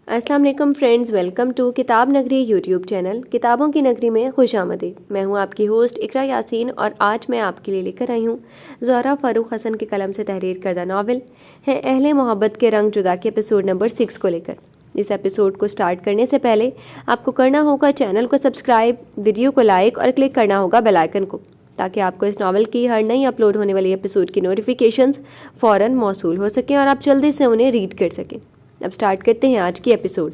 अस्सलाम वालेकुम friends, welcome to किताब नगरी यूट्यूब चैनल। किताबों की नगरी में खुश आमदीद। मैं हूं आपकी होस्ट इकरा यासीन और आज मैं आपके लिए लेकर आई हूं ज़ोहरा फ़ारूक हसन के कलम से तहरीर करदा नावल है अहले मोहब्बत के रंग जुदा के एपिसोड नंबर 6 को लेकर। इस एपिसोड को स्टार्ट करने से पहले आपको करना होगा चैनल को सब्सक्राइब, वीडियो को लाइक और क्लिक करना होगा बेल आइकन को, ताकि आपको इस नावल की हर नई अपलोड होने वाली एपिसोड की नोटिफिकेशंस फ़ौरन मौसूल हो सकें और आप जल्दी से उन्हें रीड कर सकें। अब स्टार्ट करते हैं आज की एपिसोड।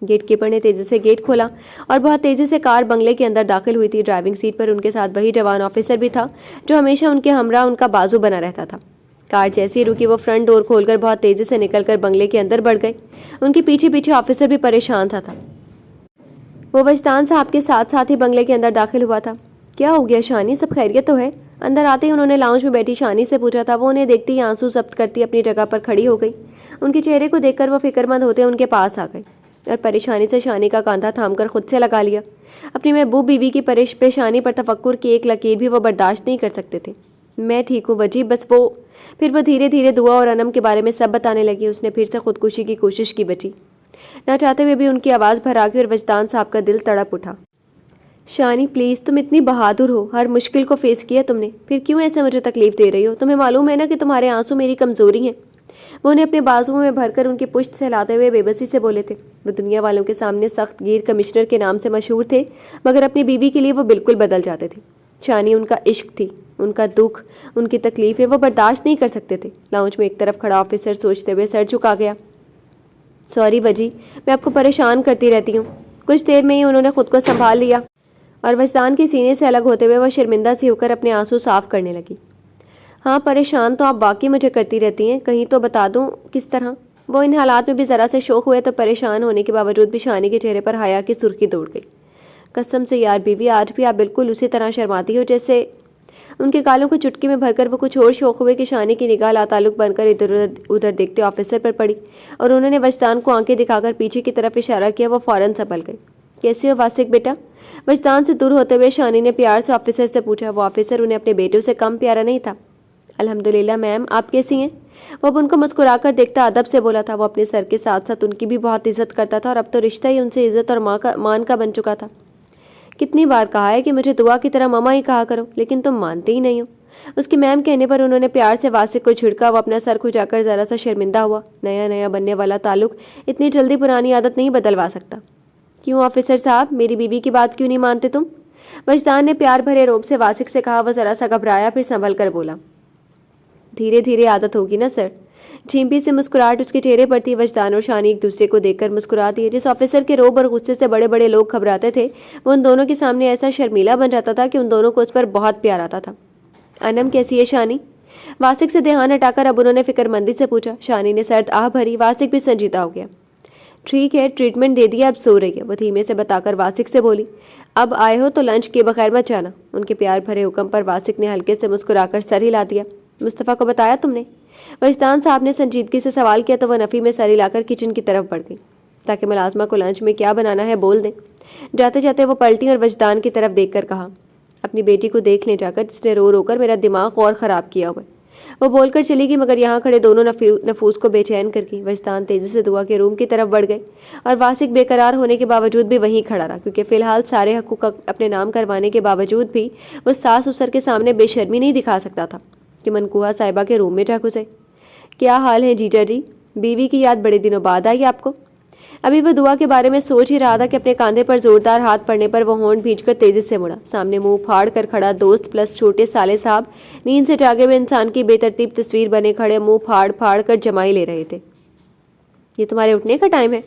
गेट कीपर ने तेज़ी से गेट खोला और बहुत तेज़ी से कार बंगले के अंदर दाखिल हुई थी। ड्राइविंग सीट पर उनके साथ वही जवान ऑफिसर भी था जो हमेशा उनके हमरा उनका बाजू बना रहता था। कार जैसी रुकी वो फ्रंट डोर खोलकर बहुत तेज़ी से निकलकर बंगले के अंदर बढ़ गए। उनके पीछे पीछे ऑफिसर भी परेशान था। वो वजदान साहब के साथ साथ ही बंगले के अंदर दाखिल हुआ था। क्या हो गया शानी, सब खैरियत तो है? अंदर आते ही उन्होंने लाउंज में बैठी शानी से पूछा था। वो उन्हें देखते ही आंसू जब्त करती अपनी जगह पर खड़ी हो गई। उनके चेहरे को देखकर वो फिक्रमंद होते उनके पास आ गए और परेशानी से शानी का कांधा थामकर खुद से लगा लिया। अपनी महबूब बीवी की पेशानी पर तफक्कुर की एक लकीर भी वो बर्दाश्त नहीं कर सकते थे। मैं ठीक हूँ वजी, बस वो। फिर वो धीरे धीरे दुआ और अनम के बारे में सब बताने लगी। उसने फिर से खुदकुशी की कोशिश की बची। ना चाहते हुए भी उनकी आवाज़ भर आ गई और वजदान साहब का दिल तड़प उठा। शानी प्लीज़, तुम इतनी बहादुर हो, हर मुश्किल को फेस किया तुमने, फिर क्यों ऐसे मुझे तकलीफ दे रही हो? तुम्हें मालूम है ना कि तुम्हारे आंसू मेरी कमज़ोरी हैं। वो उन्हें अपने बाजुओं में भरकर उनकी पुश्त सहलाते हुए बेबसी से बोले थे। वो दुनिया वालों के सामने सख्त गिर कमिश्नर के नाम से मशहूर थे, मगर अपनी बीवी के लिए वो बिल्कुल बदल जाते थे। शानी उनका इश्क थी, उनका दुख, उनकी तकलीफ़ें वो बर्दाश्त नहीं कर सकते थे। लाउंज में एक तरफ खड़ा ऑफिसर सोचते हुए सर झुका गया। सॉरी वजी, मैं आपको परेशान करती रहती हूँ। कुछ देर में ही उन्होंने खुद को संभाल लिया और वजदान के सीने से अलग होते हुए वह शर्मिंदा सी होकर अपने आंसू साफ करने लगी। हाँ, परेशान तो आप वाकई मुझे करती रहती हैं, कहीं तो बता दूं किस तरह? वो इन हालात में भी ज़रा से शौक हुए तो परेशान होने के बावजूद भी शानी के चेहरे पर हया की सुर्खी दौड़ गई। कसम से यार बीवी, आज भी आप बिल्कुल उसी तरह शर्माती हो जैसे। उनके गालों को चुटकी में भरकर वो कुछ और शौक हुए कि शानी की निगाह लाताल्लुक बनकर इधर उधर देखते ऑफिसर पर पड़ी और उन्होंने वजदान को आंखें दिखाकर पीछे की तरफ इशारा किया। वो फ़ौरन संभल गई। कैसे हो वासिक बेटा? वजदान से दूर होते हुए शानी ने प्यार से ऑफिसर से पूछा। वो ऑफिसर उन्हें अपने बेटों से कम प्यारा नहीं था। अल्हम्दुलिल्लाह मैम, आप कैसी हैं? वो अब उनको मुस्कुराकर देखता अदब से बोला था। वो अपने सर के साथ साथ उनकी भी बहुत इज्जत करता था और अब तो रिश्ता ही उनसे इज्जत और मान का बन चुका था। कितनी बार कहा है कि मुझे दुआ की तरह ममा ही कहा करो, लेकिन तुम मानते ही नहीं हो। उसकी मैम कहने पर उन्होंने प्यार से वासिक को छिड़का। वो अपना सर खुजाकर ज़रा सा शर्मिंदा हुआ। नया नया बनने वाला ताल्लुक इतनी जल्दी पुरानी आदत नहीं बदलवा सकता। क्यों ऑफिसर साहब, मेरी बीवी की बात क्यों नहीं मानते तुम? वजदान ने प्यार भरे रोब से वासिक से कहा। वह ज़रा सा घबराया, फिर संभल कर बोला, धीरे धीरे आदत होगी ना सर। झिम्पी से मुस्कुराहट उसके चेहरे पर थी। वजदान और शानी एक दूसरे को देखकर मुस्कुरा दिए। जिस ऑफिसर के रोब और गुस्से से बड़े बड़े लोग घबराते थे, वो उन दोनों के सामने ऐसा शर्मीला बन जाता था कि उन दोनों को उस पर बहुत प्यार आता था। अनम कैसी है शानी? वासिक से ध्यान हटाकर अब उन्होंने फिक्रमंदी से पूछा। शानी ने सर्द आह भरी। वासिक भी संजीदा हो गया। ठीक है, ट्रीटमेंट दे दिया, अब सो रही है, वो धीमे से बताकर वासिक से बोली। अब आए हो तो लंच के बगैर मत जाना। उनके प्यार भरे हुक्म पर वासिक ने हल्के से मुस्कुराकर सर हिला दिया। मुस्तफ़ा को बताया तुमने? वजदान साहब ने संजीदगी से सवाल किया तो वह नफ़ी में सर हिलाकर किचन की तरफ बढ़ गई ताकि मुलाजमा को लंच में क्या बनाना है बोल दें। जाते जाते वो पलटी और वजदान की तरफ देखकर कहा, अपनी बेटी को देख ले जाकर, जिसने रो रो कर मेरा दिमाग और ख़राब किया हुआ है। वो बोलकर चली गई, मगर यहाँ खड़े दोनों नफूस को बेचैन कर गई। वजदान तेज़ी से दुआ के रूम की तरफ बढ़ गए और वासिक बेकरार होने के बावजूद भी वहीं खड़ा रहा, क्योंकि फ़िलहाल सारे हकूक़ अपने नाम करवाने के बावजूद भी वो सास ससुर के सामने बेशर्मी नहीं दिखा सकता था कि मनकूहा साहिबा के रूम में जा घुसे। क्या हाल है जीजा जी? बीवी की याद बड़े दिनों बाद आई आपको? अभी वह दुआ के बारे में सोच ही रहा था कि अपने कांधे पर जोरदार हाथ पड़ने पर वो होंठ भींचकर तेजी से मुड़ा। सामने मुंह फाड़ कर खड़ा दोस्त प्लस छोटे साले साहब नींद से जागे हुए इंसान की बेतरतीब तस्वीर बने खड़े मुंह फाड़ फाड़ कर जमाई ले रहे थे। ये तुम्हारे उठने का टाइम है?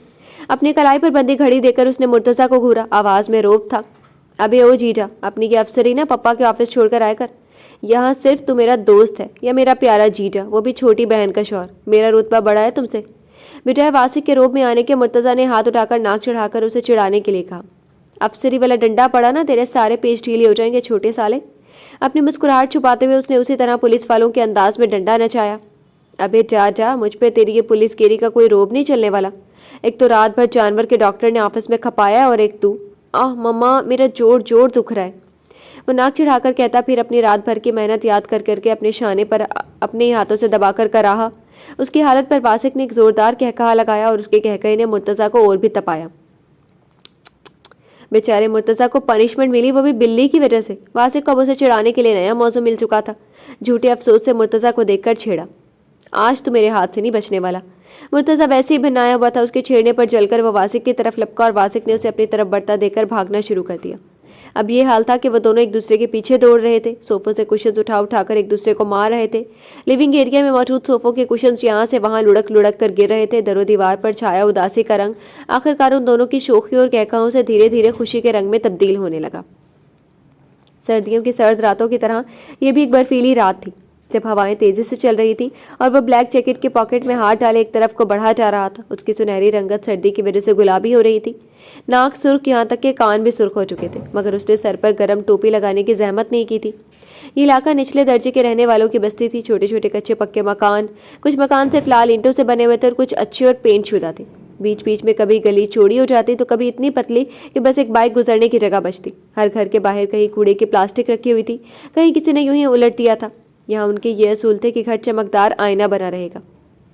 अपनी कलाई पर बंदी घड़ी देकर उसने मुर्तज़ा को घूरा। आवाज़ में रोब था। अबे ओ जीजा, अपनी की अफसरी ना पप्पा के ऑफिस छोड़कर आए कर। यहाँ सिर्फ तू मेरा दोस्त है या मेरा प्यारा जीजा, वो भी छोटी बहन का शौहर। मेरा रुतबा बड़ा है तुमसे। बिजाय वासिक के रोब में आने के मुर्तज़ा ने हाथ उठाकर नाक चढ़ाकर उसे चिढ़ाने के लिए कहा। अफसरी वाला डंडा पड़ा ना, तेरे सारे पेच ढीले हो जाएंगे छोटे साले। अपनी मुस्कुराहट छुपाते हुए उसने उसी तरह पुलिस वालों के अंदाज में डंडा नचाया। अबे जा जा, मुझ पे तेरी ये पुलिस गिरी का कोई रोब नहीं चलने वाला। एक तो रात भर जानवर के डॉक्टर ने ऑफिस में खपाया और एक तू। आह मम्मा, मेरा जोर जोर दुख रहा है, वो नाक चढ़ाकर कहता। फिर अपनी रात भर की मेहनत याद कर करके अपने शाने पर अपने ही हाथों से दबाकर कराहा। اس کی حالت پر واسق نے ایک زوردار کہکہا لگایا اور اس کے کہکہے نے مرتضیٰ کو اور بھی تپایا۔ بیچارے مرتضیٰ کو پنشمنٹ ملی، وہ بھی بلی کی وجہ سے۔ واسق کو اب اسے چڑھانے کے لیے نیا موضوع مل چکا تھا۔ جھوٹے افسوس سے مرتضیٰ کو دیکھ کر چھیڑا، آج تو میرے ہاتھ سے نہیں بچنے والا۔ مرتضیٰ ویسے ہی بھنایا ہوا تھا، اس کے چھیڑنے پر جل کر وہ واسق کی طرف لپکا اور واسق نے اسے اپنی طرف بڑھتا دیکھ کر بھاگنا شروع کر دیا۔ اب یہ حال تھا کہ وہ دونوں ایک دوسرے کے پیچھے دوڑ رہے تھے، صوفوں سے کشنز اٹھا کر ایک دوسرے کو مار رہے تھے۔ لیونگ ایریا میں موجود صوفوں کے کشنز یہاں سے وہاں لڑک کر گر رہے تھے۔ در و دیوار پر چھایا اداسی کا رنگ آخرکار ان دونوں کی شوخی اور کہکہوں سے دھیرے دھیرے خوشی کے رنگ میں تبدیل ہونے لگا۔ سردیوں کی سرد راتوں کی طرح یہ بھی ایک برفیلی رات تھی، جب ہوائیں تیزی سے چل رہی تھیں اور وہ بلیک جیکٹ کے پاکٹ میں ہاتھ ڈالے ایک طرف کو بڑھا جا رہا تھا۔ اس کی سنہری رنگت سردی کی وجہ سے گلابی ہو رہی تھی، ناک سرخ، یہاں تک کہ کان بھی سرخ ہو چکے تھے، مگر اس نے سر پر گرم ٹوپی لگانے کی زحمت نہیں کی تھی۔ یہ علاقہ نچلے درجے کے رہنے والوں کی بستی تھی، چھوٹے چھوٹے کچے پکے مکان، کچھ مکان صرف لال اینٹوں سے بنے ہوئے تھے اور کچھ اچھے اور پینٹ شدہ تھے۔ بیچ بیچ میں کبھی گلی چوڑی ہو جاتی تو کبھی اتنی پتلی کہ بس ایک بائک گزرنے کی جگہ بچتی۔ ہر گھر کے باہر کہیں کوڑے کی پلاسٹک رکھی ہوئی تھی، کہیں کسی نے یوں ہی الٹ دیا تھا۔ یہاں ان کے یہ اصول تھے کہ گھر چمکدار آئینہ بنا رہے گا۔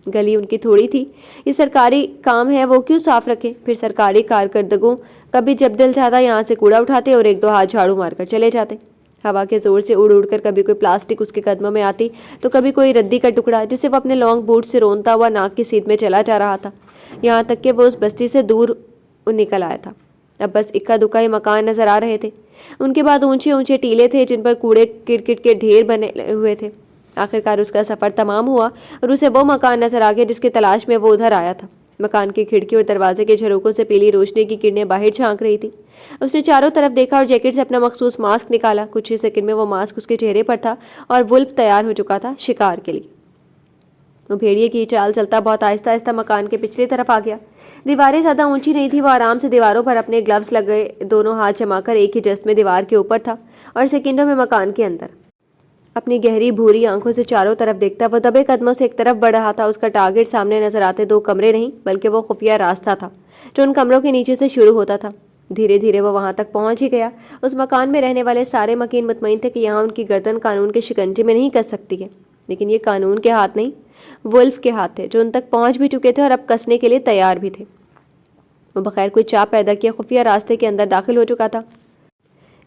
گلی ان کی تھوڑی تھی، یہ سرکاری کام ہے، وہ کیوں صاف رکھے؟ پھر سرکاری کارکردگوں کبھی جب دل چاہتا یہاں سے کوڑا اٹھاتے اور ایک دو ہاتھ جھاڑو مار کر چلے جاتے۔ ہوا کے زور سے اڑ کر کبھی کوئی پلاسٹک اس کے قدموں میں آتی تو کبھی کوئی ردی کا ٹکڑا جسے وہ اپنے لانگ بوٹ سے رونتا ہوا ناک کی سیدھ میں چلا جا رہا تھا، یہاں تک کہ وہ اس بستی سے دور نکل آیا تھا۔ اب بس اکا دکا ہی مکان نظر آ رہے تھے، ان کے بعد اونچے اونچے ٹیلے تھے جن پر کوڑے کرکٹ کے ڈھیر بنے ہوئے تھے۔ آخرکار اس کا سفر تمام ہوا اور اسے وہ مکان نظر آ گیا جس کی تلاش میں وہ ادھر آیا تھا۔ مکان کی کھڑکی اور دروازے کے جھروکوں سے پیلی روشنی کی کرنیں باہر جھانک رہی تھی۔ اس نے چاروں طرف دیکھا اور جیکٹ سے اپنا مخصوص ماسک نکالا۔ کچھ ہی سیکنڈ میں وہ ماسک اس کے چہرے پر تھا اور ولف تیار ہو چکا تھا شکار کے لیے۔ وہ بھیڑیے کی چال چلتا بہت آہستہ آہستہ مکان کے پچھلی طرف آ گیا۔ دیواریں زیادہ اونچی نہیں تھی، وہ آرام سے دیواروں پر اپنے گلوز لگے دونوں ہاتھ جما کر ایک ہی جست میں دیوار کے اوپر تھا اور سیکنڈوں میں مکان کے اندر۔ اپنی گہری بھوری آنکھوں سے چاروں طرف دیکھتا وہ دبے قدموں سے ایک طرف بڑھ رہا تھا۔ اس کا ٹارگٹ سامنے نظر آتے دو کمرے نہیں بلکہ وہ خفیہ راستہ تھا جو ان کمروں کے نیچے سے شروع ہوتا تھا۔ دھیرے دھیرے وہ وہاں تک پہنچ ہی گیا۔ اس مکان میں رہنے والے سارے مکین مطمئن تھے کہ یہاں ان کی گردن قانون کے شکنجے میں نہیں کس سکتی ہے، لیکن یہ قانون کے ہاتھ نہیں، ولف کے ہاتھ تھے جو ان تک پہنچ بھی چکے تھے اور اب کسنے کے لیے تیار بھی تھے۔ وہ بغیر کوئی چاپ پیدا کیے خفیہ راستے کے اندر داخل ہو چکا تھا۔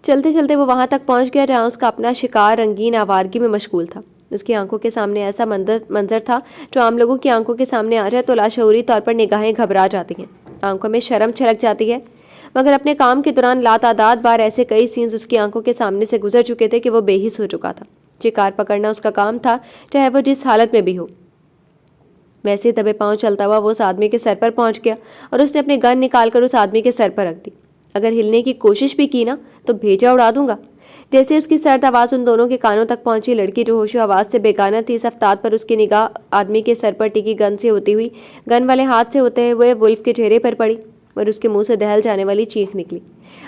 چلتے چلتے وہ وہاں تک پہنچ گیا جہاں اس کا اپنا شکار رنگین آوارگی میں مشغول تھا۔ اس کی آنکھوں کے سامنے ایسا منظر تھا جو عام لوگوں کی آنکھوں کے سامنے آ جائے تو لاشعوری طور پر نگاہیں گھبرا جاتی ہیں، آنکھوں میں شرم چھلک جاتی ہے، مگر اپنے کام کے دوران لاتعداد بار ایسے کئی سینز اس کی آنکھوں کے سامنے سے گزر چکے تھے کہ وہ بے حس ہو چکا تھا۔ شکار پکڑنا اس کا کام تھا، چاہے وہ جس حالت میں بھی ہو۔ ویسے ہی دبے پاؤں چلتا ہوا وہ اس آدمی کے سر پر پہنچ گیا اور اس نے اپنی گن نکال کر اس آدمی کے سر پر رکھ دی۔ اگر ہلنے کی کوشش بھی کی نا تو بھیجا اڑا دوں گا۔ جیسے اس کی سرد آواز ان دونوں کے کانوں تک پہنچی، لڑکی جو ہوش و آواز سے بیگانہ تھی، اس افتاد پر اس کی نگاہ آدمی کے سر پر ٹکی گن سے ہوتی ہوئی گن والے ہاتھ سے ہوتے ہوئے ولف کے چہرے پر پڑی اور اس کے منہ سے دہل جانے والی چیخ نکلی۔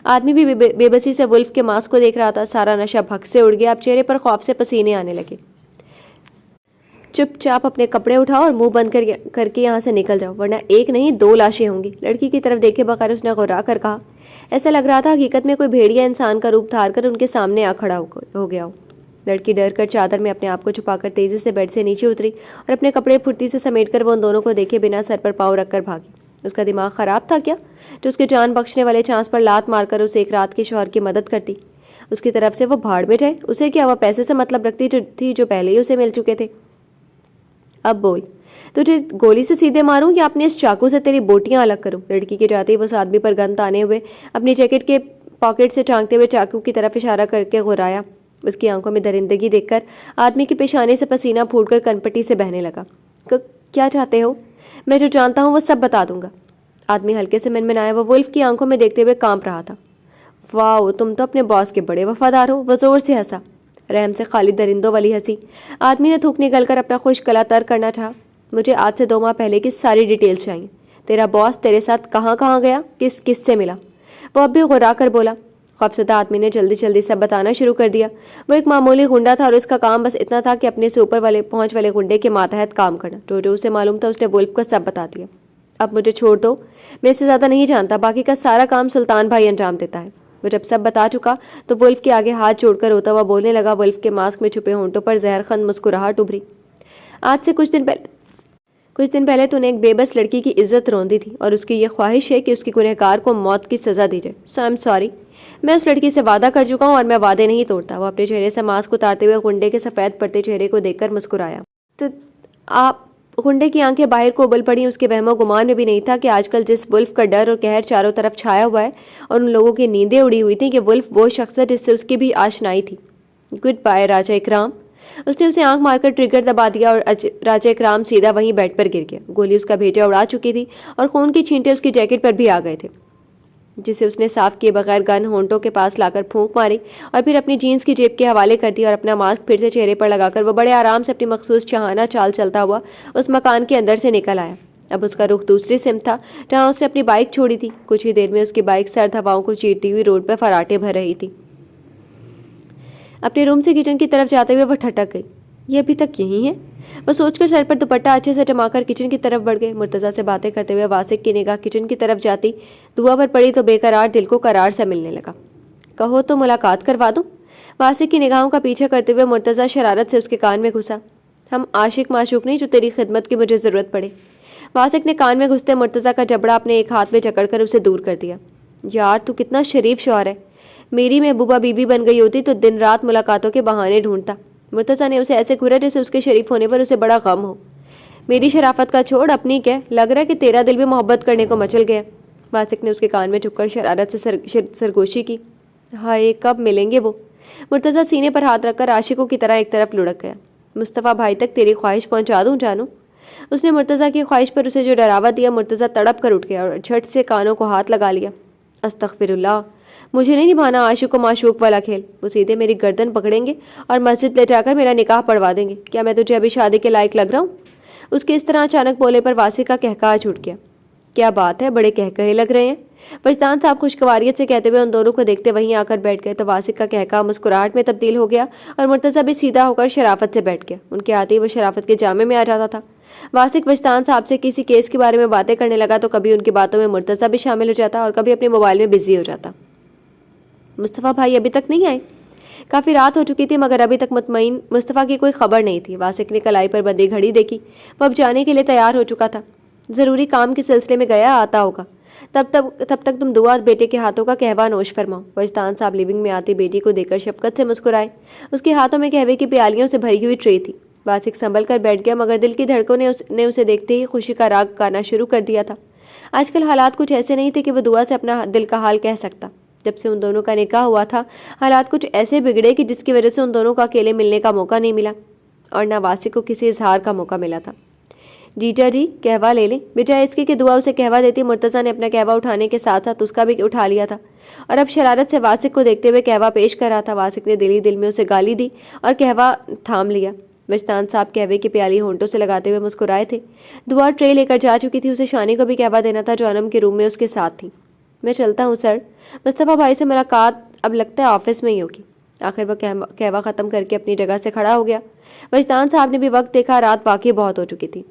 آدمی بھی بے بسی سے ولف کے ماسک کو دیکھ رہا تھا، سارا نشہ بھگ سے اڑ گیا، اب چہرے پر خوف سے پسینے آنے لگے۔ چپ چاپ اپنے کپڑے اٹھاؤ اور منہ بند کر کے یہاں سے نکل جاؤ، ورنہ ایک نہیں دو لاشیں ہوں گی۔ لڑکی کی طرف دیکھے بغیر اس نے غرا کر کہا۔ ایسا لگ رہا تھا حقیقت میں کوئی بھیڑیا انسان کا روپ دھار کر ان کے سامنے آ کھڑا ہو گیا ہو۔ لڑکی ڈر کر چادر میں اپنے آپ کو چھپا کر تیزی سے بیڈ سے نیچے اتری اور اپنے کپڑے پھرتی سے سمیٹ کر وہ ان دونوں کو دیکھے بنا سر پر پاؤں رکھ کر بھاگی۔ اس کا دماغ خراب تھا کیا جو اس کے جان بخشنے والے چانس پر لات مار کر اسے ایک رات کے شوہر کی مدد کرتی؟ اس کی طرف سے وہ بھاڑ میں جائے، اسے کیا، وہ پیسے سے مطلب رکھتی تھی جو پہلے ہی اسے مل چکے تھے۔ اب بول، تجھے گولی سے سیدھے ماروں یا اپنے اس چاقو سے تیری بوٹیاں الگ کروں؟ لڑکی کے جاتے ہی وہ اس آدمی پر گن تانے ہوئے اپنی جیکٹ کے پاکٹ سے ٹانگتے ہوئے چاقو کی طرف اشارہ کر کے غرایا۔ اس کی آنکھوں میں درندگی دیکھ کر آدمی کی پیشانی سے پسینہ پھوٹ کر کنپٹی سے بہنے لگا۔ کیا چاہتے ہو؟ میں جو جانتا ہوں وہ سب بتا دوں گا۔ آدمی ہلکے سے منمنایا، وہ ولف کی آنکھوں میں دیکھتے ہوئے کانپ رہا تھا۔ واو، تم تو اپنے باس کے بڑے وفادار ہو۔ وہ زور سے ہنسا، رحم سے خالی درندوں والی ہنسی۔ آدمی نے تھوک نکل کر اپنا خشک گلا تر کرنا چاہا۔ مجھے آج سے 2 ماہ پہلے کی ساری ڈیٹیلز چاہیے۔ تیرا باس تیرے ساتھ کہاں کہاں گیا، کس سے ملا؟ وہ اب بھی غرا کر بولا۔ خوفزدہ آدمی نے جلدی سب بتانا شروع کر دیا۔ وہ ایک معمولی گنڈا تھا اور اس کا کام بس اتنا تھا کہ اپنے سے اوپر والے پہنچ والے گنڈے کے ماتحت کام کرنا۔ جو اسے معلوم تھا اس نے ولف کو سب بتا دیا۔ اب مجھے چھوڑ دو، میں اس سے زیادہ نہیں جانتا، باقی کا سارا کام سلطان بھائی انجام دیتا ہے۔ وہ جب سب بتا چکا تو ولف کے آگے ہاتھ جوڑ کر روتا ہوا بولنے لگا۔ ولف کے ماسک میں چھپے ہونٹوں پر زہر خند مسکراہٹ ابھری۔ آج سے کچھ دن پہلے کچھ دن پہلے تو نے ایک بے بس لڑکی کی عزت روندی تھی اور اس کی یہ خواہش ہے کہ اس کی گنہگار کو موت کی سزا دی جائے. سو آئی ایم سوری. میں اس لڑکی سے وعدہ کر چکا ہوں اور میں وعدے نہیں توڑتا. وہ اپنے چہرے سے ماسک اتارتے ہوئے غنڈے کے سفید پڑتے چہرے کو دیکھ کر مسکرایا. تو آپ غنڈے کی آنکھیں باہر کو ابل پڑیں. اس کے وہم و گمان میں بھی نہیں تھا کہ آج کل جس ولف کا ڈر اور قہر چاروں طرف چھایا ہوا ہے اور ان لوگوں کی نیندیں اڑی ہوئی تھیں کہ ولف وہ شخص ہے جس سے اس کی بھی آشنائی تھی. گڈ بائے راجہ اکرام. اس نے اسے آنکھ مار کر ٹریگر دبا دیا اور راجہ اکرام سیدھا وہیں بیڈ پر گر گیا. گولی اس کا بھیجا اڑا چکی تھی اور خون کی چھینٹیں اس کی جیکٹ پر بھی آ گئے تھے جسے اس نے صاف کیے بغیر گن ہونٹوں کے پاس لا کر پھونک ماری اور پھر اپنی جینس کی جیب کے حوالے کر دی اور اپنا ماسک پھر سے چہرے پر لگا کر وہ بڑے آرام سے اپنی مخصوص شاہانہ چال چلتا ہوا اس مکان کے اندر سے نکل آیا. اب اس کا رخ دوسری سمت تھا جہاں اس نے اپنی بائک چھوڑی تھی. کچھ ہی دیر میں اس کی بائک سرد ہواؤں کو چیرتی ہوئی روڈ پر فراٹے بھر رہی تھی. اپنے روم سے کچن کی طرف جاتے ہوئے وہ ٹھٹک گئی. یہ ابھی تک یہی ہے؟ وہ سوچ کر سر پر دوپٹہ اچھے سے جما کر کچن کی طرف بڑھ گئے. مرتضیٰ سے باتیں کرتے ہوئے واسق کی نگاہ کچن کی طرف جاتی دعا پر پڑی تو بے قرار دل کو قرار سے ملنے لگا. کہو تو ملاقات کروا دوں. واسق کی نگاہوں کا پیچھا کرتے ہوئے مرتضیٰ شرارت سے اس کے کان میں گھسا. ہم عاشق معشوق نہیں جو تیری خدمت کی مجھے ضرورت پڑے. واسق نے کان میں گھستے مرتضیٰ کا جبڑا اپنے ایک ہاتھ میں جکڑ کر اسے دور کر دیا. یار تو کتنا شریف شوہر ہے. میری محبوبہ بیوی بن گئی ہوتی تو دن رات ملاقاتوں کے بہانے ڈھونڈتا. مرتضیٰ نے اسے ایسے گھورا جیسے اس کے شریف ہونے پر اسے بڑا غم ہو. میری شرافت کا چھوڑ اپنی کیا، لگ رہا ہے کہ تیرا دل بھی محبت کرنے کو مچل گیا. واسق نے اس کے کان میں جھک کر شرارت سے سرگوشی کی. ہائے کب ملیں گے وہ. مرتضیٰ سینے پر ہاتھ رکھ کر عاشقوں کی طرح ایک طرف لڑک گیا. مصطفیٰ بھائی تک تیری خواہش پہنچا دوں جانو. اس نے مرتضیٰ کی خواہش پر اسے جو ڈراوا دیا. مرتضیٰ تڑپ کر اٹھ گیا اور جھٹ سے کانوں کو ہاتھ لگا لیا. استغفر اللہ. مجھے نہیں نبھانا عاشق و معشوق والا کھیل. وہ سیدھے میری گردن پکڑیں گے اور مسجد لے جا کر میرا نکاح پڑھوا دیں گے. کیا میں تجھے ابھی شادی کے لائق لگ رہا ہوں؟ اس کے اس طرح اچانک بولے پر واسق کا کہکہا چھوٹ گیا. کیا بات ہے، بڑے کہکہے لگ رہے ہیں. وجدان صاحب خوشگواریت سے کہتے ہوئے ان دونوں کو دیکھتے وہیں آ کر بیٹھ گئے تو واسق کا کہکہا مسکراہٹ میں تبدیل ہو گیا اور مرتضیٰ بھی سیدھا ہو کر شرافت سے بیٹھ گیا. ان کے آتے ہی وہ شرافت کے جامے میں آ جاتا تھا. واسق وجدان صاحب سے کسی کیس کے بارے میں باتیں کرنے لگا تو کبھی ان کی باتوں میں مرتضیٰ بھی شامل ہو جاتا اور کبھی اپنے موبائل میں بزی ہو جاتا. مصطفیٰ بھائی ابھی تک نہیں آئے؟ کافی رات ہو چکی تھی مگر ابھی تک مطمئن مصطفیٰ کی کوئی خبر نہیں تھی. واسق نے کلائی پر بندھی گھڑی دیکھی. وہ اب جانے کے لیے تیار ہو چکا تھا. ضروری کام کے سلسلے میں گیا آتا ہوگا. تب تک تم دعا بیٹے کے ہاتھوں کا قہوہ نوش فرماؤ. وجدان صاحب لیونگ میں آتی بیٹی کو دیکھ کر شفقت سے مسکرائے. اس کے ہاتھوں میں قہوے کی پیالیوں سے بھری ہوئی ٹرے تھی. واسق سنبھل کر بیٹھ گیا مگر دل کی دھڑکنوں نے اسے دیکھتے ہی خوشی کا راگ گانا شروع کر دیا تھا. آج کل حالات کچھ ایسے نہیں تھے کہ وہ دعا سے اپنا دل کا حال کہہ سکتا. جب سے ان دونوں کا نکاح ہوا تھا حالات کچھ ایسے بگڑے کہ جس کی وجہ سے ان دونوں کو اکیلے ملنے کا موقع نہیں ملا اور نہ واسق کو کسی اظہار کا موقع ملا تھا. جیجا جی قہوہ لے لیں. بجائے اس کی دعا اسے قہوہ دیتی مرتضیٰ نے اپنا قہوہ اٹھانے کے ساتھ ساتھ اس کا بھی اٹھا لیا تھا اور اب شرارت سے واسق کو دیکھتے ہوئے قہوہ پیش کر رہا تھا. واسق نے دلی دل میں اسے گالی دی اور قہوہ تھام لیا. وجدان صاحب قہوے کی پیالی ہونٹوں سے لگاتے ہوئے مسکرائے تھے. دعا ٹرے لے کر جا چکی تھی. اسے شانی کو بھی قہوہ دینا تھا جو انم کے روم میں اس کے ساتھ تھی. میں چلتا ہوں سر. مصطفیٰ بھائی سے ملاقات اب لگتا ہے آفس میں ہی ہوگی. آخر وہ قہوہ ختم کر کے اپنی جگہ سے کھڑا ہو گیا. وجدان صاحب نے بھی وقت دیکھا. رات واقعی بہت ہو چکی تھی.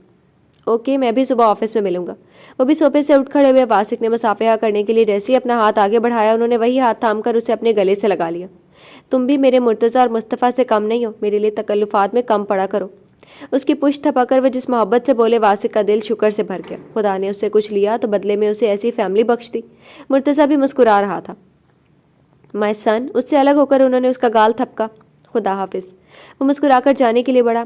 اوکے میں بھی صبح آفس میں ملوں گا. وہ بھی صوفے سے اٹھ کھڑے ہوئے. واسق نے مصافحہ کرنے کے لیے جیسے ہی اپنا ہاتھ آگے بڑھایا انہوں نے وہی ہاتھ تھام کر اسے اپنے گلے سے لگا لیا. تم بھی میرے مرتضیٰ اور مصطفیٰ سے کم نہیں ہو. میرے لیے تکلفات میں کم پڑا کرو. اس کی پشت تھپا کر وہ جس محبت سے بولے واسق کا دل شکر سے بھر گیا. خدا نے اس سے کچھ لیا تو بدلے میں اسے ایسی فیملی بخش دی. مرتضیٰ بھی مسکرا رہا تھا. مائی سن. اس سے الگ ہو کر انہوں نے اس کا گال تھپکا. خدا حافظ. وہ مسکرا کر جانے کے لیے بڑھا.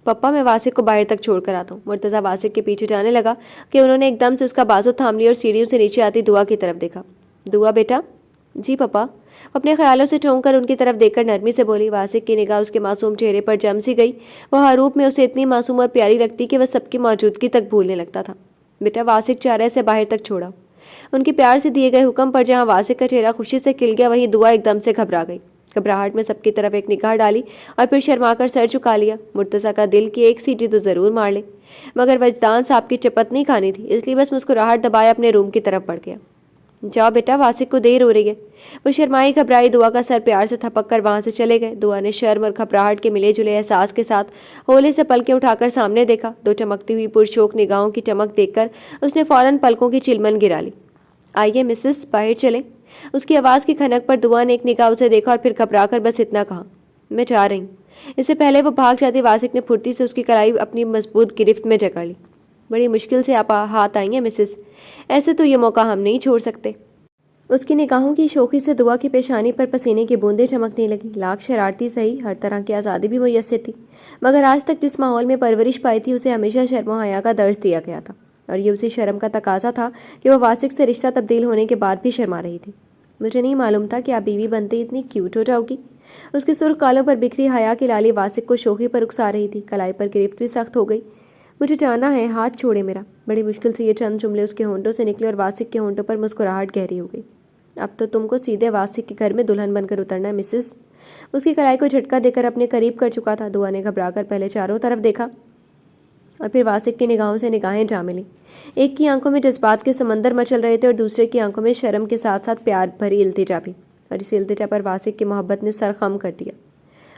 پپا میں واسق کو باہر تک چھوڑ کر آتا ہوں. مرتضیٰ واسق کے پیچھے جانے لگا کہ انہوں نے ایک دم سے اس کا بازو تھام لیا اور سیڑھیوں سے نیچے آتی دعا کی طرف دیکھا. دعا بیٹا. جی پپا. اپنے خیالوں سے ٹھونک کر ان کی طرف دیکھ کر نرمی سے بولی. واسق کی نگاہ اس کے معصوم چہرے پر جم سی گئی. وہ حروف میں اسے اتنی معصوم اور پیاری لگتی کہ وہ سب کی موجودگی تک بھولنے لگتا تھا. بیٹا. واسق چہرے سے باہر تک چھوڑا. ان کے پیار سے دیے گئے حکم پر جہاں واسق کا چہرہ خوشی سے کھل گیا وہیں دعا ایک دم سے گھبرا گئی. گھبراہٹ میں سب کی طرف ایک نگاہ ڈالی اور پھر شرما کر سر جھکا لیا. مرتضیٰ کا دل کی ایک سیٹی تو ضرور مار لے مگر وجدان صاحب کی چپت نہیں کھانی تھی اس لیے بس مسکراہٹ دبائے اپنے روم کی طرف بڑھ گیا. جاؤ بیٹا واسق کو دیر ہو رہی ہے. وہ شرمائی گھبرائی دعا کا سر پیار سے تھپک کر وہاں سے چلے گئے. دعا نے شرم اور گھبراہٹ کے ملے جلے احساس کے ساتھ ہولے سے پلکیں اٹھا کر سامنے دیکھا. دو چمکتی ہوئی پرشوق نگاہوں کی چمک دیکھ کر اس نے فوراً پلکوں کی چلمن گرا لی. آئیے مسز باہر چلیں. اس کی آواز کی کھنک پر دعا نے ایک نگاہ اسے دیکھا اور پھر گھبرا کر بس اتنا کہا. میں جا رہی ہوں. اس سے پہلے وہ بھاگ جاتی واسق نے پھرتی سے اس کی کلائی اپنی مضبوط گرفت میں جکڑ لی. बड़ी मुश्किल से आप हाथ आई हैं मिसेस, ऐसे तो ये मौका हम नहीं छोड़ सकते। उसकी निगाहों की शोखी से दुआ की पेशानी पर पसीने की बूंदें चमकने लगी। लाख शरारती सही, हर तरह की आज़ादी भी मुयस्सर थी, मगर आज तक जिस माहौल में परवरिश पाई थी उसे हमेशा शर्म और हया का दर्ज दिया गया था, और ये उसी शर्म का तकाजा था कि वह वासिक से रिश्ता तब्दील होने के बाद भी शर्मा रही थी। मुझे नहीं मालूम था कि आप बीवी बनते इतनी क्यूट हो जाओगी। उसके सुर्ख कालों पर बिखरी हया की लाली वासिक को शोखी पर उकसा रही थी। कलाई पर गिरफ्त भी सख्त हो गई। मुझे जाना है, हाथ छोड़े मेरा। बड़ी मुश्किल से ये चंद जुमले उसके होंठों से निकले और वासिक के होंठों पर मुस्कुराहट गहरी हो गई। अब तो तुमको सीधे वासिक के घर में दुल्हन बनकर उतरना है मिसेस। उसकी कलाई को झटका देकर अपने करीब कर चुका था। दुआ ने घबराकर पहले चारों तरफ देखा और फिर वासिक की निगाहों से निगाहें जा मिली। एक की आंखों में जज्बात के समंदर मचल रहे थे और दूसरे की आंखों में शर्म के साथ साथ प्यार भरी इल्तिजा भी, और इस इल्तिजा पर वासिक की मोहब्बत ने सर खम कर दिया।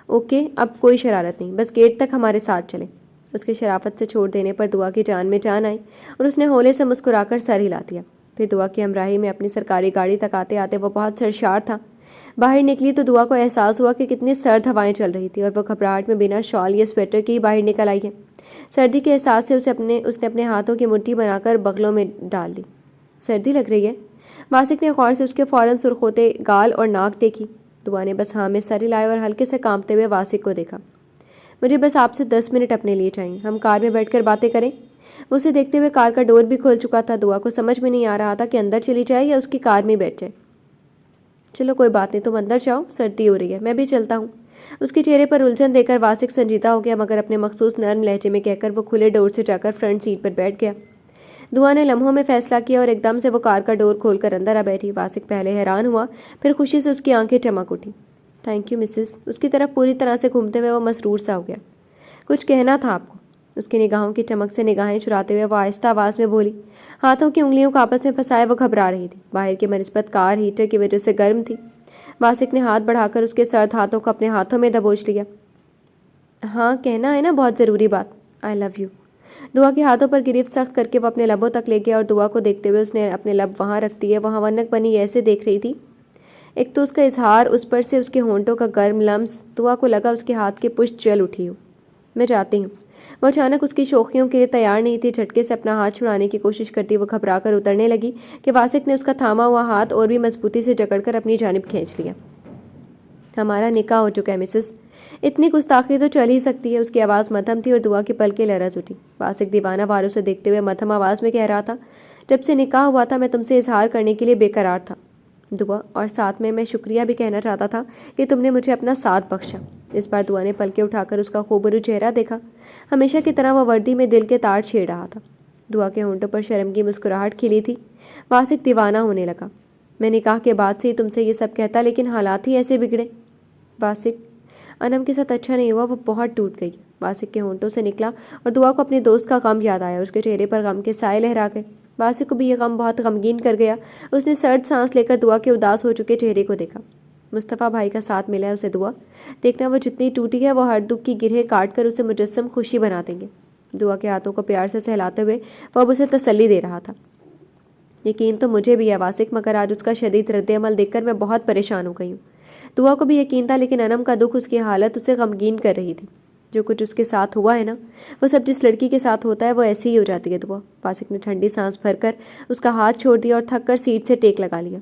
ओके, अब कोई शरारत नहीं, बस गेट तक हमारे साथ चलें। उसकी शराफत से छोड़ देने पर दुआ की जान में जान आई और उसने होले से मुस्कुराकर सर हिला दिया। फिर दुआ की हमराही में अपनी सरकारी गाड़ी तक आते आते वो बहुत सरशार था। बाहर निकली तो दुआ को एहसास हुआ कि कितनी सर्द हवाएं चल रही थी और वो घबराहट में बिना शॉल या स्वेटर के ही बाहर निकल आई है। सर्दी के एहसास से उसने अपने हाथों की मुट्ठी बनाकर बगलों में डाल ली। सर्दी लग रही है? वासिक ने गौर से उसके फौरन सुर्ख होते गाल और नाक देखी। दुआ ने बस हाँ में सर हिलाया और हल्के से कांपते हुए वासिक को देखा। मुझे बस आपसे 10 मिनट अपने लिए चाहिए, हम कार में बैठकर बातें करें। उसे देखते हुए कार का डोर भी खुल चुका था। दुआ को समझ में नहीं आ रहा था कि अंदर चली जाए या उसकी कार में बैठ जाए। चलो कोई बात नहीं, तुम अंदर जाओ, सर्दी हो रही है, मैं भी चलता हूँ। उसके चेहरे पर उलझन देकर वासिक संजीदा हो गया, मगर अपने मखसूस नर्म लहजे में कहकर वो खुले डोर से जाकर फ्रंट सीट पर बैठ गया। दुआ ने लम्हों में फैसला किया और एकदम से वो कार का डोर खोलकर अंदर आ बैठी। वासिक पहले हैरान हुआ, फिर खुशी से उसकी आंखें चमक उठी। Thank you Mrs. उसकी तरफ पूरी तरह से घूमते हुए वो मसरूर सा हो गया। कुछ कहना था आपको? उसकी निगाहों की चमक से निगाहें चुराते हुए वो आहिस्ता आवाज़ में बोली। हाथों की उंगलियों को आपस में फंसाए वो घबरा रही थी। बाहर की बनिस्बत कार हीटर की वजह से गर्म थी। वासिक ने हाथ बढ़ाकर उसके सर्द हाथों को अपने हाथों में दबोच लिया। हाँ, कहना है ना बहुत ज़रूरी बात। I love you. दुआ के हाथों पर गिरफ्त सख्त करके वो अपने लबों तक ले गया और दुआ को देखते हुए उसने अपने लब वहाँ रख दिए। वहाँ वनक बनी ऐसे देख रही थी। एक तो उसका इजहार, उस पर से उसके होंठों का गर्म लम्स। दुआ को लगा उसके हाथ की पुष्ट जल उठी हो। मैं जाती हूँ। वो अचानक उसकी शोखियों के लिए तैयार नहीं थी। झटके से अपना हाथ छुड़ाने की कोशिश करती वो घबरा कर उतरने लगी कि वासिक ने उसका थामा हुआ हाथ और भी मजबूती से जकड़कर अपनी जानिब खींच लिया। हमारा निकाह हो चुका है मिसेस। इतनी गुस्ताखी तो चल ही सकती है। उसकी आवाज़ मध्यम थी और दुआ की पलकें लरज उठी। वासिक दीवाना वारों से देखते हुए मध्यम आवाज़ में कह रहा था, जब से निकाह हुआ था मैं तुमसे इजहार करने के लिए बेकरार था दुआ, और साथ में मैं शुक्रिया भी कहना चाहता था कि तुमने मुझे अपना साथ बख्शा। इस बार दुआ ने पलके उठाकर उसका खूबरू चेहरा देखा। हमेशा की तरह वह वर्दी में दिल के तार छेड़ रहा था। दुआ के होंठों पर शर्म की मुस्कुराहट खिली थी। वासिक दीवाना होने लगा। मैं निकाह के बाद से ही तुमसे ये सब कहता, लेकिन हालात ही ऐसे बिगड़े। वासिक, अनम के साथ अच्छा नहीं हुआ, वो बहुत टूट गई। वासिक के होंठों से निकला और दुआ को अपने दोस्त का गम याद आया। उसके चेहरे पर गम के साए लहरा गए। वासिक को भी यह गम बहुत गमगीन कर गया। उसने सर्द सांस लेकर दुआ के उदास हो चुके चेहरे को देखा। मुस्तफ़ा भाई का साथ मिला है उसे दुआ। देखना वो जितनी टूटी है वो हर दुख की गिरह काट कर उसे मुजस्सम खुशी बना देंगे। दुआ के हाथों को प्यार से सहलाते हुए वह अब उसे तसल्ली दे रहा था। यकीन तो मुझे भी है वासिक, मगर आज उसका शदीद रद्द-ए-अमल देखकर मैं बहुत परेशान हो गई हूँ। दुआ को भी यकीन था, लेकिन अनम का दुख, उसकी हालत उसे गमगीन कर रही थी। जो कुछ उसके साथ हुआ है ना, वो सब जिस लड़की के साथ होता है वो ऐसी ही हो जाती है दुआ। वासिक ने ठंडी सांस भरकर उसका हाथ छोड़ दिया और थक कर सीट से टेक लगा लिया।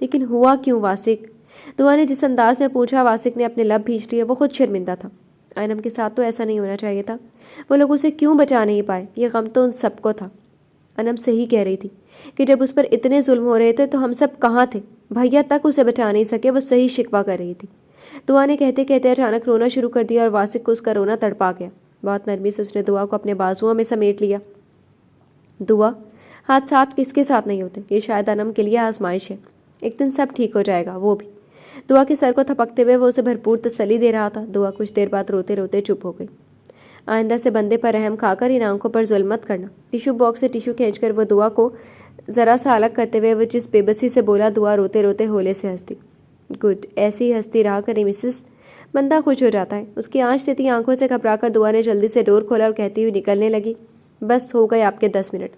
लेकिन हुआ क्यों वासिक? दुआ ने जिस अंदाज में पूछा, वासिक ने अपने लब भींच लिए। वो खुद शर्मिंदा था। अनम के साथ तो ऐसा नहीं होना चाहिए था। वो लोग उसे क्यों बचा नहीं पाए? ये गम तो उन सबको था। अनम सही कह रही थी कि जब उस पर इतने जुल्म हो रहे थे तो हम सब कहाँ थे? भैया तक उसे बचा नहीं सके। वो सही शिकवा कर रही थी। दुआ ने कहते कहते अचानक रोना शुरू कर दिया और वासिक को उसका रोना तड़पा गया। बहुत नरमी से उसने दुआ को अपने बाजुओं में समेट लिया। दुआ, हाथ साथ किसके साथ नहीं होते? ये शायद अनम के लिए आजमाइश है। एक दिन सब ठीक हो जाएगा। वो भी दुआ के सर को थपकते हुए वो उसे भरपूर तसल्ली दे रहा था। दुआ कुछ देर बाद रोते रोते चुप हो गई। आइंदा से बंदे पर रहम खाकर इन आंखों पर जुल्म मत करना। टिश्यू बॉक्स से टिश्यू खींचकर वो दुआ को ज़रा सा अलग करते हुए वो जिस बेबसी से बोला, दुआ रोते रोते होले से हंसती। गुड, ऐसी हंसती रहा करी मिसेस, बंदा खुश हो जाता है। उसकी आंच से थी आंखों से घबराकर दुआ ने जल्दी से डोर खोला और कहती हुई निकलने लगी। बस हो गए आपके 10 मिनट।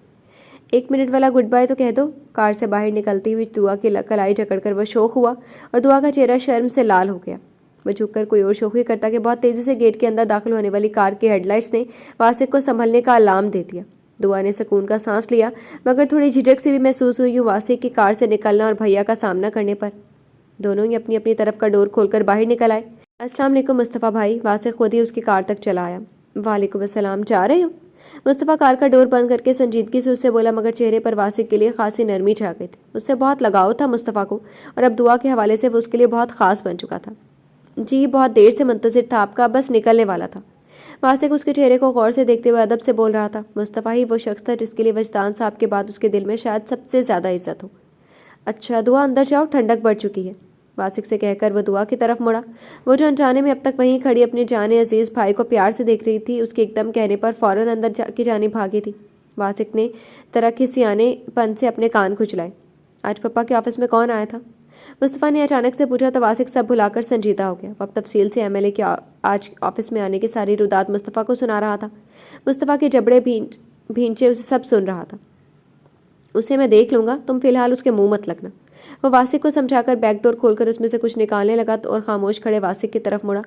1 मिनट वाला गुड बाय तो कह दो। कार से बाहर निकलती हुई दुआ की कलाई जकड़कर वह शोक हुआ और दुआ का चेहरा शर्म से लाल हो गया। वह झुककर कोई और शोखी करता कि बहुत तेज़ी से गेट के अंदर दाखिल होने वाली कार की हेडलाइट्स ने वासिक को संभलने का अलार्म दे दिया। दुआ ने सुकून का सांस लिया, मगर थोड़ी झिझक से भी महसूस हुई वासिक की कार से निकलना और भैया का सामना करने पर। दोनों ही अपनी अपनी तरफ का डोर खोलकर बाहर निकल आए। अस्सलाम वालेकुम मुस्तफ़ा भाई। वासिक खुद ही उसकी कार तक चला आया। वालेकुम अस्सलाम, जा रहे हो? मुस्तफ़ा कार का डोर बंद करके संजीदगी से उससे बोला, मगर चेहरे पर वासिक के लिए खासी नरमी छा गई थी। उससे बहुत लगाव था मुस्तफ़ा को, और अब दुआ के हवाले से वो उसके लिए बहुत ख़ास बन चुका था। जी बहुत देर से मुंतज़िर था आपका, बस निकलने वाला था। वासिक उसके चेहरे को गौर से देखते हुए अदब से बोल रहा था। मुस्तफ़ा ही वो शख्स था जिसके लिए वजदान साहब के बाद उसके दिल में शायद सबसे ज़्यादा इज्जत हो। अच्छा दुआ अंदर जाओ, ठंडक बढ़ चुकी है, वासिक से कहकर वो दुआ की तरफ मुड़ा। वो जो अनजाने में अब तक वहीं खड़ी अपने जाने अजीज़ भाई को प्यार से देख रही थी, उसके एकदम कहने पर फ़ौरन अंदर की जाने भागी थी। वासिक ने तरह के सियानेपन से अपने कान खुजलाए। आज पापा के ऑफिस में कौन आया था? मुस्तफ़ा ने अचानक से पूछा तो वासिक सब भुलाकर संजीदा हो गया। अब तफसील से एमएलए के आज ऑफिस में आने की सारी रुदात मुस्तफ़ा को सुना रहा था। मुस्तफ़ा के जबड़े भींचे उसे सब सुन रहा था। उसे मैं देख लूँगा, तुम फिलहाल उसके मुंह मत लगना। वो वासिक को समझाकर बैक डोर खोलकर उसमें से कुछ निकालने लगा और खामोश खड़े वासिक की तरफ मुड़ा।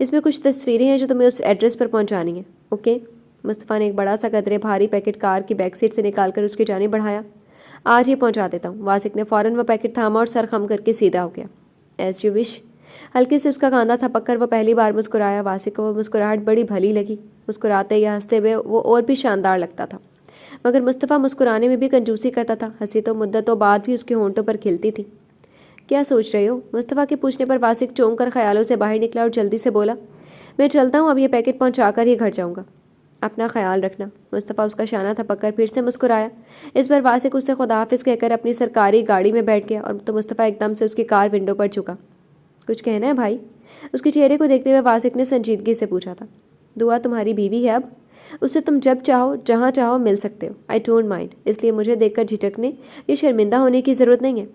इसमें कुछ तस्वीरें हैं जो तुम्हें उस एड्रेस पर पहुँचानी है, ओके? मुस्तफ़ा ने एक बड़ा सा कदरे भारी पैकेट कार की बैक सीट से निकालकर उसकी जानिब बढ़ाया। आज ही पहुंचा देता हूँ। वासिक ने फ़ौरन वो पैकेट थामा और सर खम करके सीधा हो गया। As you wish. हल्के से उसका कांधा थपक कर वो पहली बार मुस्कुराया। वासिक को वो मुस्कुराहट बड़ी भली लगी। मुस्कुराते या हंसते हुए वो और भी शानदार लगता था, मगर मुस्तफ़ा मुस्कुराने में भी कंजूसी करता था। हंसी तो मुद्दतों बाद भी उसके होंठों पर खिलती थी। क्या सोच रहे हो? मुस्तफ़ा के पूछने पर वासिक चौंक कर ख्यालों से बाहर निकला और जल्दी से बोला, मैं चलता हूँ, अब ये पैकेट पहुँचा कर ही घर जाऊँगा। अपना ख्याल रखना। मुस्तफ़ा उसका शाना थपककर फिर से मुस्कुराया। इस बार वासिक उससे खुदा हाफिज़ कहकर अपनी सरकारी गाड़ी में बैठ गया, और तो मुस्तफ़ा एकदम से उसकी कार विंडो पर झुका। कुछ कहना है भाई? उसके चेहरे को देखते हुए वासिक ने संजीदगी से पूछा था। दुआ तुम्हारी बीवी है अब, उससे तुम जब चाहो जहाँ चाहो मिल सकते हो। आई डोंट माइंड, इसलिए मुझे देखकर झिझकने या शर्मिंदा होने की ज़रूरत नहीं है।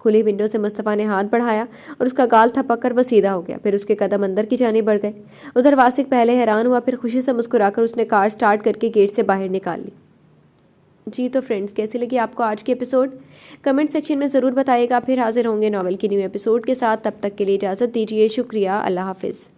खुली विंडो से मुस्तफ़ा ने हाथ बढ़ाया और उसका गाल थपक कर वो सीधा हो गया। फिर उसके कदम अंदर की जानिब बढ़ गए। उधर वासिक पहले हैरान हुआ, फिर खुशी से मुस्कुराकर उसने कार स्टार्ट करके गेट से बाहर निकाल ली। जी तो फ्रेंड्स, कैसी लगी आपको आज की एपिसोड? कमेंट सेक्शन में ज़रूर बताइएगा। फिर हाजिर होंगे नॉवल की न्यू एपिसोड के साथ। तब तक के लिए इजाज़त दीजिए। शुक्रिया। अल्लाह हाफिज़।